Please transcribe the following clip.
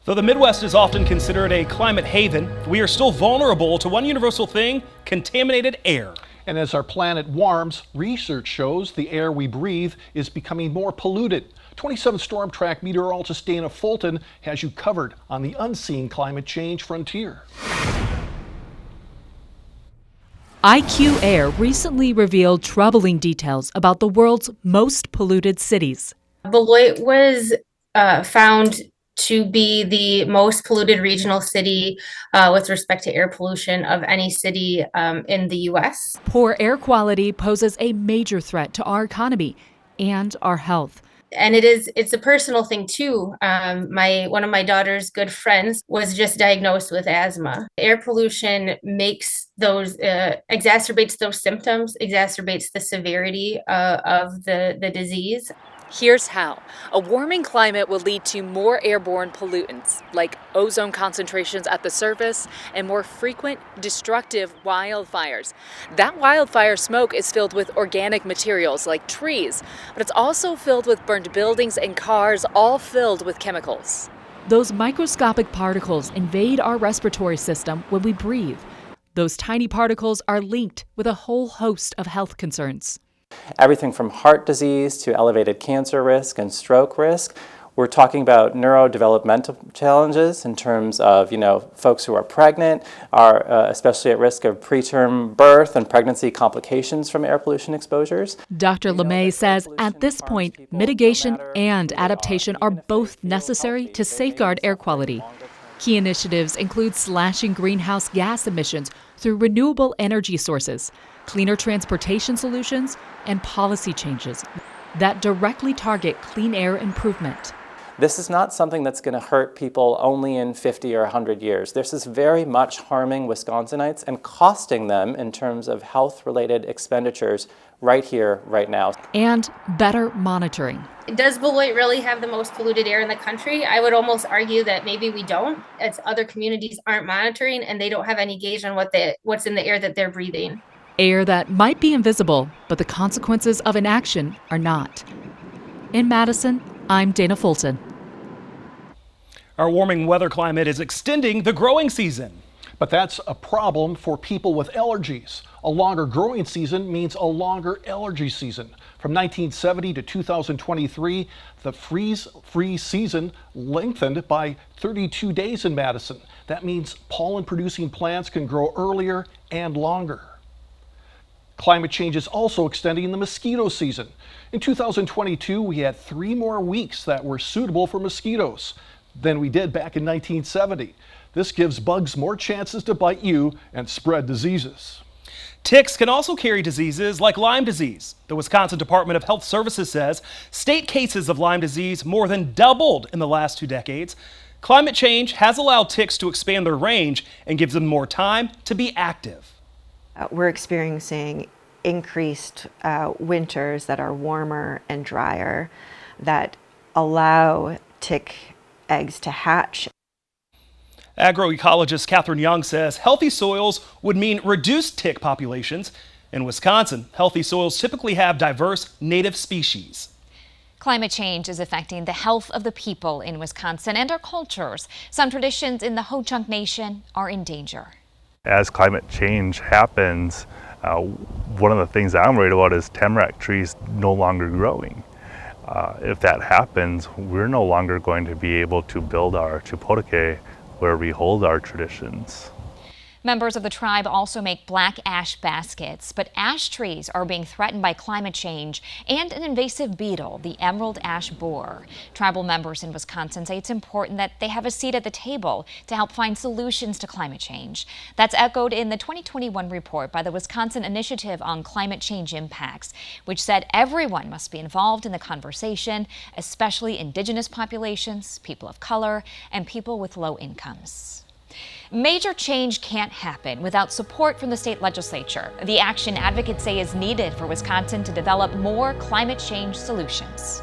Though the Midwest is often considered a climate haven, we are still vulnerable to one universal thing: contaminated air. And as our planet warms, research shows the air we breathe is becoming more polluted. 27 Storm Track meteorologist Dana Fulton has you covered on the unseen climate change frontier. IQ Air recently revealed troubling details about the world's most polluted cities. Beloit was found to be the most polluted regional city with respect to air pollution of any city in the U.S. Poor air quality poses a major threat to our economy and our health. And it's a personal thing too. One of my daughter's good friends was just diagnosed with asthma. Air pollution makes those exacerbates those symptoms, exacerbates the severity of the disease. Here's how. A warming climate will lead to more airborne pollutants, like ozone concentrations at the surface and more frequent destructive wildfires. That wildfire smoke is filled with organic materials like trees, but it's also filled with burned buildings and cars, all filled with chemicals. Those microscopic particles invade our respiratory system when we breathe. Those tiny particles are linked with a whole host of health concerns. Everything from heart disease to elevated cancer risk and stroke risk. We're talking about neurodevelopmental challenges in terms of, folks who are pregnant are especially at risk of preterm birth and pregnancy complications from air pollution exposures. Dr. LeMay says at this point, mitigation and adaptation are both necessary to safeguard air quality. Key initiatives include slashing greenhouse gas emissions through renewable energy sources, cleaner transportation solutions, and policy changes that directly target clean air improvement. This is not something that's going to hurt people only in 50 or 100 years. This is very much harming Wisconsinites and costing them in terms of health-related expenditures right here, right now. And better monitoring. Does Beloit really have the most polluted air in the country? I would almost argue that maybe we don't. It's other communities aren't monitoring and they don't have any gauge on what's in the air that they're breathing. Air that might be invisible, but the consequences of inaction are not. In Madison, I'm Dana Fulton. Our warming weather climate is extending the growing season. But that's a problem for people with allergies. A longer growing season means a longer allergy season. From 1970 to 2023, the freeze-free season lengthened by 32 days in Madison. That means pollen-producing plants can grow earlier and longer. Climate change is also extending the mosquito season. In 2022, we had 3 more weeks that were suitable for mosquitoes than we did back in 1970. This gives bugs more chances to bite you and spread diseases. Ticks can also carry diseases like Lyme disease. The Wisconsin Department of Health Services says state cases of Lyme disease more than doubled in the last 2 decades. Climate change has allowed ticks to expand their range and gives them more time to be active. We're experiencing increased winters that are warmer and drier that allow tick eggs to hatch. Agroecologist Catherine Young says healthy soils would mean reduced tick populations. In Wisconsin, healthy soils typically have diverse native species. Climate change is affecting the health of the people in Wisconsin and our cultures. Some traditions in the Ho-Chunk Nation are in danger. As climate change happens, one of the things I'm worried about is tamarack trees no longer growing. If that happens, we're no longer going to be able to build our Chipotake where we hold our traditions. Members of the tribe also make black ash baskets, but ash trees are being threatened by climate change and an invasive beetle, the emerald ash borer. Tribal members in Wisconsin say it's important that they have a seat at the table to help find solutions to climate change. That's echoed in the 2021 report by the Wisconsin Initiative on Climate Change Impacts, which said everyone must be involved in the conversation, especially Indigenous populations, people of color, and people with low incomes. Major change can't happen without support from the state legislature. The action advocates say is needed for Wisconsin to develop more climate change solutions.